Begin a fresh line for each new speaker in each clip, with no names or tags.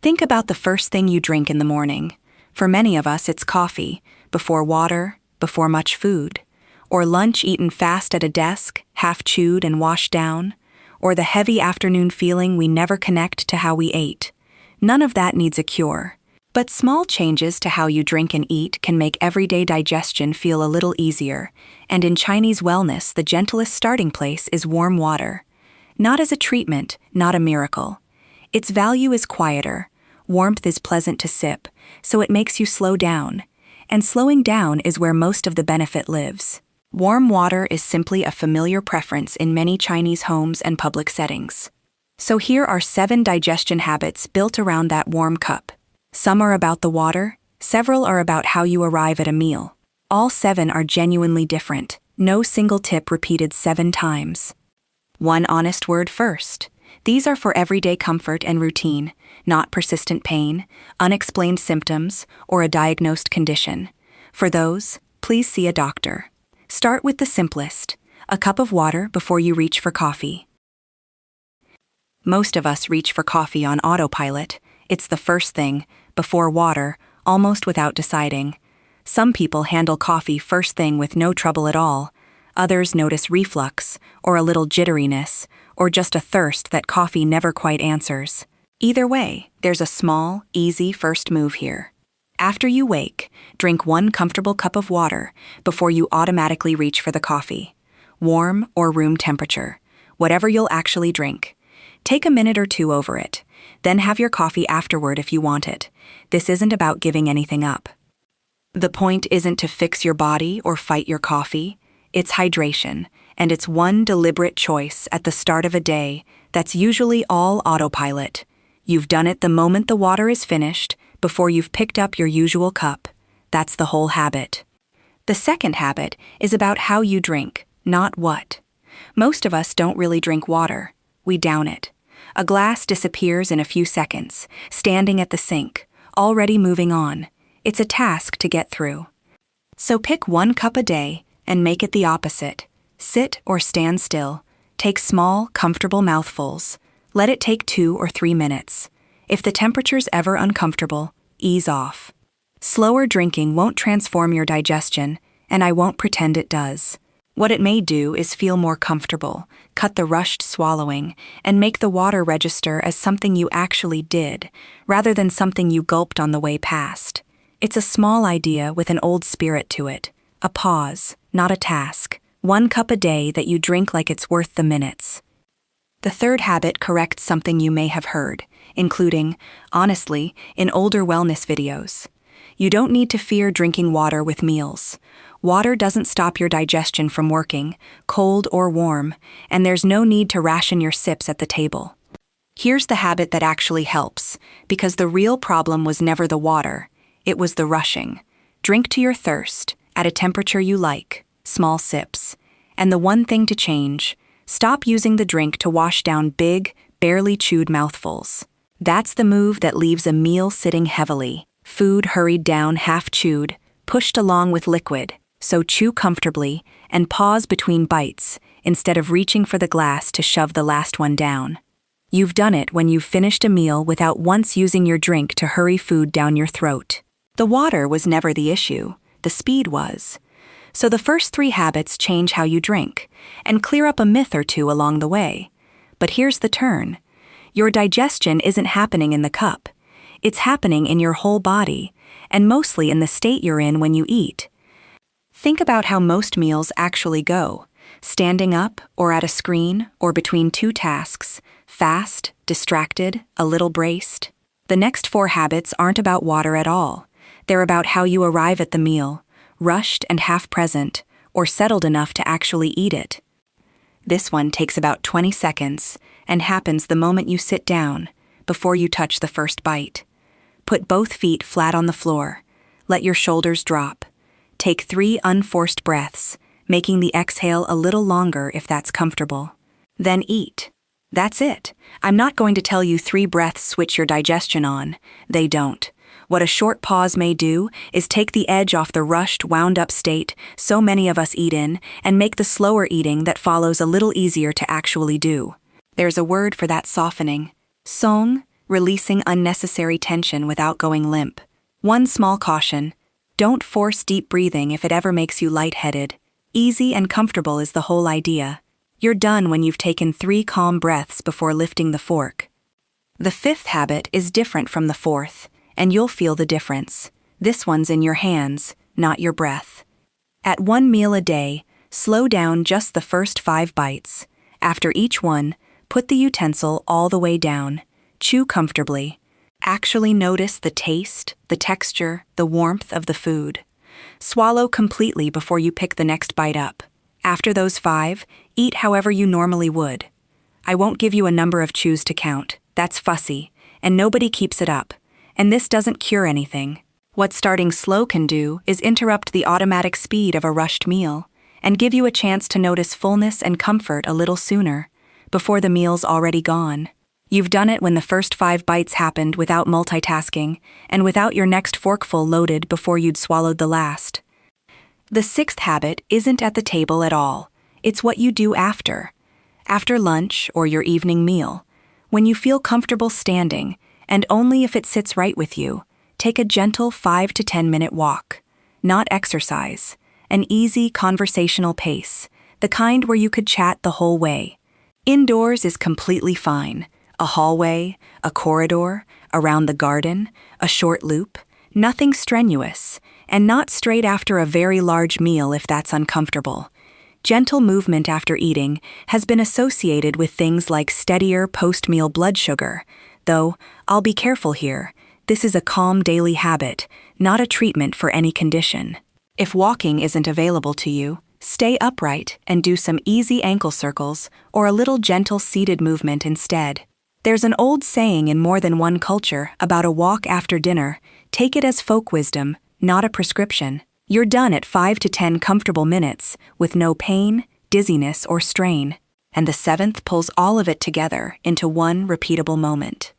Think about the first thing you drink in the morning. For many of us, it's coffee, before water, before much food. Or lunch eaten fast at a desk, half chewed and washed down. Or the heavy afternoon feeling we never connect to how we ate. None of that needs a cure. But small changes to how you drink and eat can make everyday digestion feel a little easier, and in Chinese wellness, the gentlest starting place is warm water. Not as a treatment, not a miracle. Its value is quieter. Warmth is pleasant to sip, so it makes you slow down. And slowing down is where most of the benefit lives. Warm water is simply a familiar preference in many Chinese homes and public settings. So here are 7 digestion habits built around that warm cup. Some are about the water, several are about how you arrive at a meal. All 7 are genuinely different, no single tip repeated 7 times. One honest word first. These are for everyday comfort and routine, not persistent pain, unexplained symptoms, or a diagnosed condition. For those, please see a doctor. Start with the simplest, a cup of water before you reach for coffee. Most of us reach for coffee on autopilot. It's the first thing, before water, almost without deciding. Some people handle coffee first thing with no trouble at all. Others notice reflux, or a little jitteriness, or just a thirst that coffee never quite answers. Either way, there's a small, easy first move here. After you wake, drink 1 comfortable cup of water before you automatically reach for the coffee. Warm or room temperature, whatever you'll actually drink. Take a minute or 2 over it, then have your coffee afterward if you want it. This isn't about giving anything up. The point isn't to fix your body or fight your coffee. It's hydration, and it's one deliberate choice at the start of a day that's usually all autopilot. You've done it the moment the water is finished, before you've picked up your usual cup. That's the whole habit. The second habit is about how you drink, not what. Most of us don't really drink water. We down it. A glass disappears in a few seconds, standing at the sink, already moving on. It's a task to get through. So pick 1 cup a day and make it the opposite. Sit or stand still. Take small, comfortable mouthfuls. Let it take 2 or 3 minutes. If the temperature's ever uncomfortable, ease off. Slower drinking won't transform your digestion, and I won't pretend it does. What it may do is feel more comfortable, cut the rushed swallowing, and make the water register as something you actually did, rather than something you gulped on the way past. It's a small idea with an old spirit to it. A pause, not a task. 1 cup a day that you drink like it's worth the minutes. The third habit corrects something you may have heard, including, honestly, in older wellness videos. You don't need to fear drinking water with meals. Water doesn't stop your digestion from working, cold or warm, and there's no need to ration your sips at the table. Here's the habit that actually helps, because the real problem was never the water, it was the rushing. Drink to your thirst, at a temperature you like, small sips. And the one thing to change, stop using the drink to wash down big, barely chewed mouthfuls. That's the move that leaves a meal sitting heavily, food hurried down half chewed, pushed along with liquid. So chew comfortably and pause between bites instead of reaching for the glass to shove the last one down. You've done it when you've finished a meal without once using your drink to hurry food down your throat. The water was never the issue, the speed was. So the first 3 habits change how you drink and clear up a myth or 2 along the way. But here's the turn. Your digestion isn't happening in the cup. It's happening in your whole body, and mostly in the state you're in when you eat. Think about how most meals actually go. Standing up, or at a screen, or between 2 tasks, fast, distracted, a little braced. The next 4 habits aren't about water at all. They're about how you arrive at the meal, rushed and half present, or settled enough to actually eat it. This one takes about 20 seconds and happens the moment you sit down, before you touch the first bite. Put both feet flat on the floor. Let your shoulders drop. Take 3 unforced breaths, making the exhale a little longer if that's comfortable. Then eat. That's it. I'm not going to tell you 3 breaths switch your digestion on. They don't. What a short pause may do is take the edge off the rushed, wound-up state so many of us eat in and make the slower eating that follows a little easier to actually do. There's a word for that softening. Song, releasing unnecessary tension without going limp. One small caution: don't force deep breathing if it ever makes you lightheaded. Easy and comfortable is the whole idea. You're done when you've taken 3 calm breaths before lifting the fork. The 5th habit is different from the 4th, and you'll feel the difference. This one's in your hands, not your breath. At 1 meal a day, slow down just the first 5 bites. After each one, put the utensil all the way down. Chew comfortably. Actually notice the taste, the texture, the warmth of the food. Swallow completely before you pick the next bite up. After those 5, eat however you normally would. I won't give you a number of chews to count. That's fussy, and nobody keeps it up. And this doesn't cure anything. What starting slow can do is interrupt the automatic speed of a rushed meal and give you a chance to notice fullness and comfort a little sooner, before the meal's already gone. You've done it when the first 5 bites happened without multitasking and without your next forkful loaded before you'd swallowed the last. The 6th habit isn't at the table at all. It's what you do after. After lunch or your evening meal. When you feel comfortable standing, and only if it sits right with you, take a gentle 5 to 10 minute walk. Not exercise. An easy conversational pace, the kind where you could chat the whole way. Indoors is completely fine. A hallway, a corridor, around the garden, a short loop, nothing strenuous, and not straight after a very large meal if that's uncomfortable. Gentle movement after eating has been associated with things like steadier post-meal blood sugar, though I'll be careful here. This is a calm daily habit, not a treatment for any condition. If walking isn't available to you, stay upright and do some easy ankle circles or a little gentle seated movement instead. There's an old saying in more than one culture about a walk after dinner. Take it as folk wisdom, not a prescription. You're done at 5 to 10 comfortable minutes with no pain, dizziness, or strain. And the 7th pulls all of it together into one repeatable moment.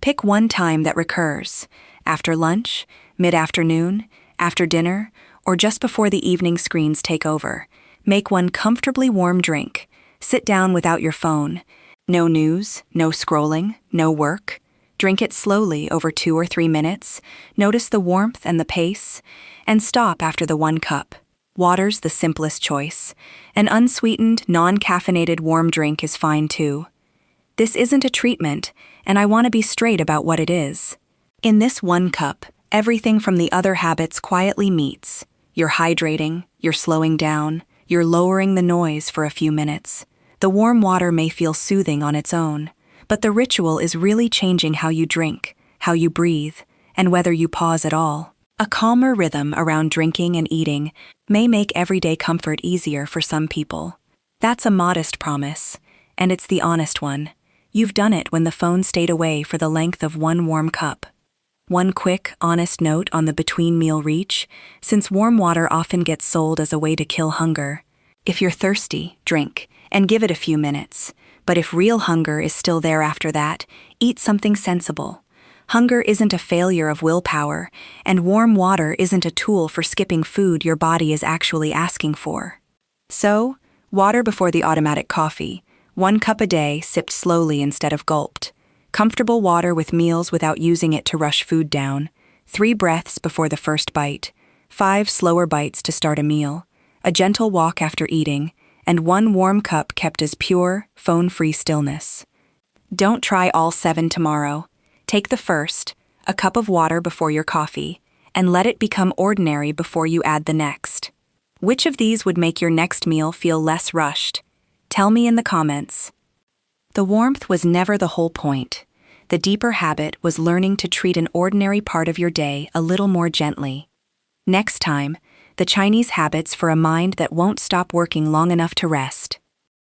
Pick one time that recurs: after lunch, mid-afternoon, after dinner, or just before the evening screens take over. Make one comfortably warm drink. Sit down without your phone. No news, no scrolling, no work. Drink it slowly over 2 or 3 minutes. Notice the warmth and the pace, and stop after the 1 cup. Water's the simplest choice. An unsweetened, non-caffeinated warm drink is fine too. This isn't a treatment, and I want to be straight about what it is. In this 1 cup, everything from the other habits quietly meets. You're hydrating, you're slowing down, you're lowering the noise for a few minutes. The warm water may feel soothing on its own, but the ritual is really changing how you drink, how you breathe, and whether you pause at all. A calmer rhythm around drinking and eating may make everyday comfort easier for some people. That's a modest promise, and it's the honest one. You've done it when the phone stayed away for the length of 1 warm cup. One quick, honest note on the between-meal reach, since warm water often gets sold as a way to kill hunger. If you're thirsty, drink, and give it a few minutes. But if real hunger is still there after that, eat something sensible. Hunger isn't a failure of willpower, and warm water isn't a tool for skipping food your body is actually asking for. So, water before the automatic coffee. 1 cup a day, sipped slowly instead of gulped. Comfortable water with meals without using it to rush food down. 3 breaths before the first bite. 5 slower bites to start a meal. A gentle walk after eating, and 1 warm cup kept as pure, phone-free stillness. Don't try all 7 tomorrow. Take the first, a cup of water before your coffee, and let it become ordinary before you add the next. Which of these would make your next meal feel less rushed? Tell me in the comments. The warmth was never the whole point. The deeper habit was learning to treat an ordinary part of your day a little more gently. Next time, the Chinese habits for a mind that won't stop working long enough to rest.